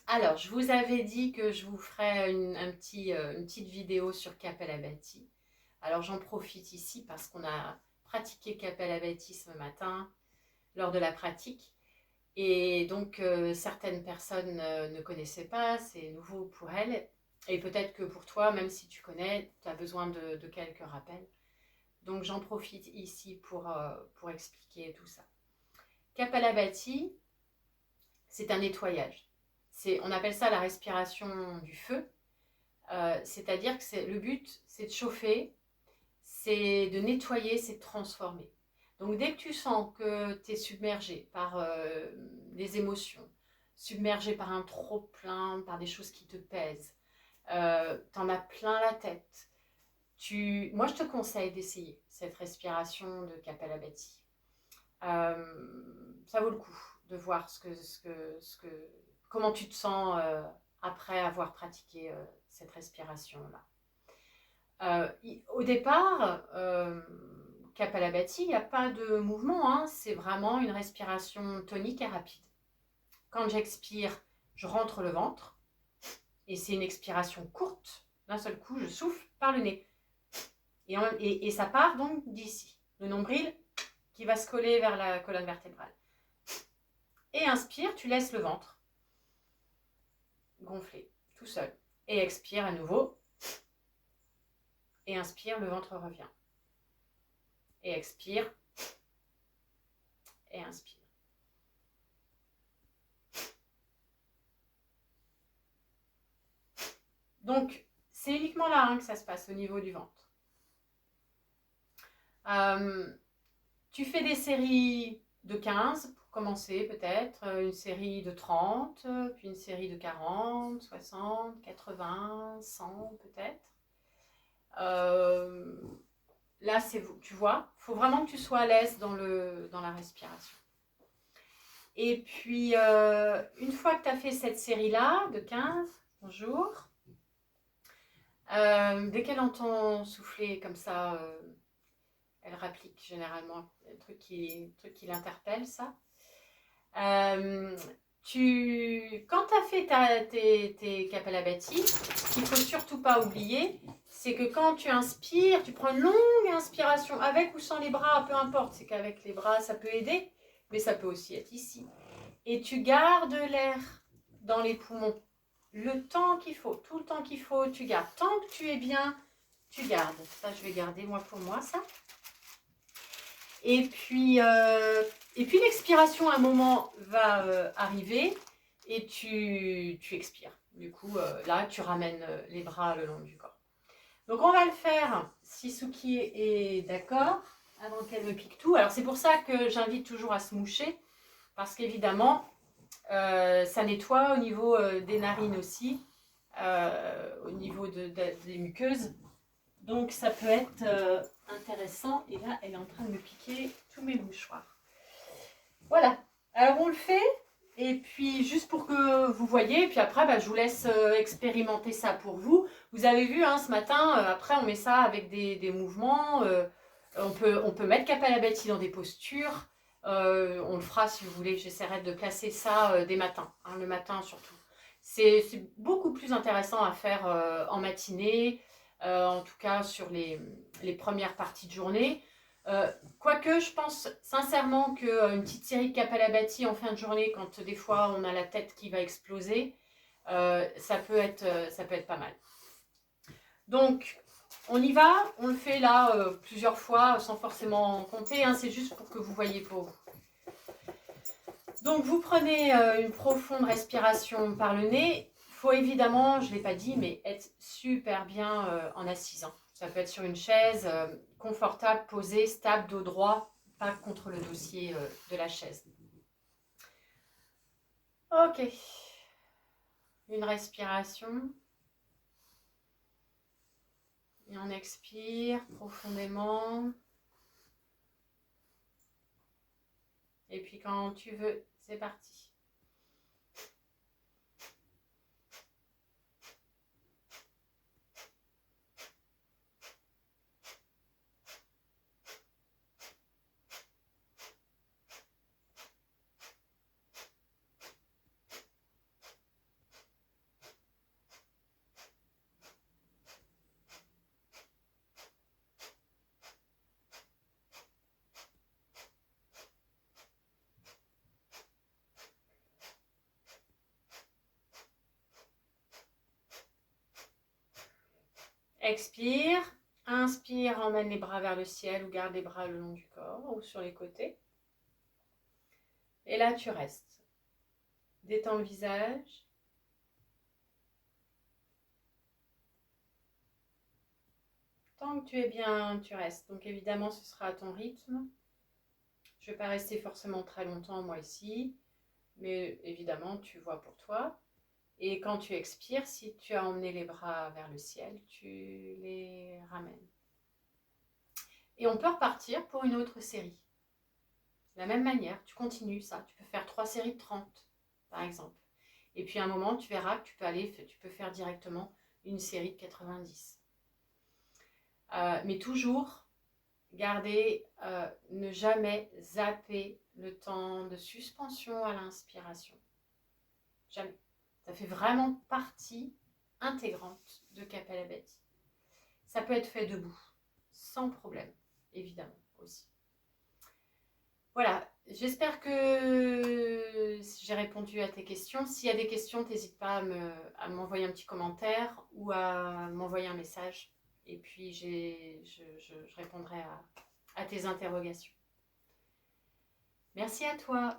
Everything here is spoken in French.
Alors, je vous avais dit que je vous ferais une petite vidéo sur Kapalabhati. Alors, j'en profite ici parce qu'on a pratiqué Kapalabhati ce matin lors de la pratique. Et donc, certaines personnes ne connaissaient pas, c'est nouveau pour elles. Et peut-être que pour toi, même si tu connais, tu as besoin de quelques rappels. Donc, j'en profite ici pour expliquer tout ça. Kapalabhati, c'est un nettoyage. On appelle ça la respiration du feu. C'est-à-dire que le but, c'est de chauffer, c'est de nettoyer, c'est de transformer. Donc dès que tu sens que tu es submergé par les émotions, submergé par un trop-plein, par des choses qui te pèsent, t'en as plein la tête, moi je te conseille d'essayer cette respiration de Kapalabhati. Ça vaut le coup de voir comment tu te sens après avoir pratiqué cette respiration-là. Au départ, Kapalabhati, il n'y a pas de mouvement, hein, c'est vraiment une respiration tonique et rapide. Quand j'expire, je rentre le ventre et c'est une expiration courte. D'un seul coup, je souffle par le nez. Et ça part donc d'ici, le nombril qui va se coller vers la colonne vertébrale. Et inspire, tu laisses le ventre gonfler tout seul. Et expire à nouveau. Et inspire, le ventre revient. Et expire. Et inspire. Donc, c'est uniquement là hein, que ça se passe au niveau du ventre. Tu fais des séries de 15 pour commencer peut-être, une série de 30, puis une série de 40, 60, 80, 100 peut-être. Là, tu vois, il faut vraiment que tu sois à l'aise dans la respiration. Et puis, une fois que tu as fait cette série-là de 15, bonjour, dès qu'elle entend souffler comme ça, elle rapplique généralement, un truc qui l'interpelle, ça. Quand tu as fait tes Kapalabhati, ce qu'il ne faut surtout pas oublier, c'est que quand tu inspires, tu prends une longue inspiration, avec ou sans les bras, peu importe, c'est qu'avec les bras, ça peut aider, mais ça peut aussi être ici. Et tu gardes l'air dans les poumons. Le temps qu'il faut, tout le temps qu'il faut, tu gardes. Tant que tu es bien, tu gardes. Ça, je vais garder moi pour moi, ça. Et puis l'expiration, à un moment, va arriver et tu expires. Du coup, là, tu ramènes les bras le long du corps. Donc, on va le faire si Suki est d'accord, avant qu'elle me pique tout. Alors, c'est pour ça que j'invite toujours à se moucher, parce qu'évidemment, ça nettoie au niveau des narines aussi, au niveau des muqueuses. Donc ça peut être intéressant. Et là, elle est en train de me piquer tous mes mouchoirs. Voilà. Alors on le fait. Et puis juste pour que vous voyez, et puis après je vous laisse expérimenter ça pour vous. Vous avez vu hein, ce matin, après on met ça avec des mouvements. On peut mettre Kapalabhati dans des postures. On le fera si vous voulez. J'essaierai de placer ça des matins, hein, le matin surtout. C'est beaucoup plus intéressant à faire en matinée, en tout cas sur les premières parties de journée. Quoique, je pense sincèrement qu'une petite série de Kapalabhati en fin de journée, quand des fois on a la tête qui va exploser, ça peut être pas mal. Donc, on y va, on le fait là plusieurs fois sans forcément compter, hein, c'est juste pour que vous voyez pour vous. Donc, vous prenez une profonde respiration par le nez. Il faut évidemment, je ne l'ai pas dit, mais être super bien en assisant. Ça peut être sur une chaise, confortable, posée, stable, dos droit, pas contre le dossier de la chaise. Ok. Une respiration. Et on expire profondément. Et puis quand tu veux, c'est parti. Expire. Inspire, emmène les bras vers le ciel ou garde les bras le long du corps ou sur les côtés. Et là, tu restes. Détends le visage. Tant que tu es bien, tu restes. Donc évidemment, ce sera à ton rythme. Je ne vais pas rester forcément très longtemps, moi, ici. Mais évidemment, tu vois pour toi. Et quand tu expires, si tu as emmené les bras vers le ciel, tu les ramènes. Et on peut repartir pour une autre série. De la même manière, tu continues ça. Tu peux faire 3 séries de 30, par exemple. Et puis à un moment, tu verras que tu peux faire directement une série de 90. Mais toujours garder, ne jamais zapper le temps de suspension à l'inspiration. Jamais. Ça fait vraiment partie intégrante de Kapalabhati. Ça peut être fait debout, sans problème, évidemment aussi. Voilà, j'espère que j'ai répondu à tes questions. S'il y a des questions, n'hésite pas à m'envoyer un petit commentaire ou à m'envoyer un message. Et puis, je répondrai à tes interrogations. Merci à toi.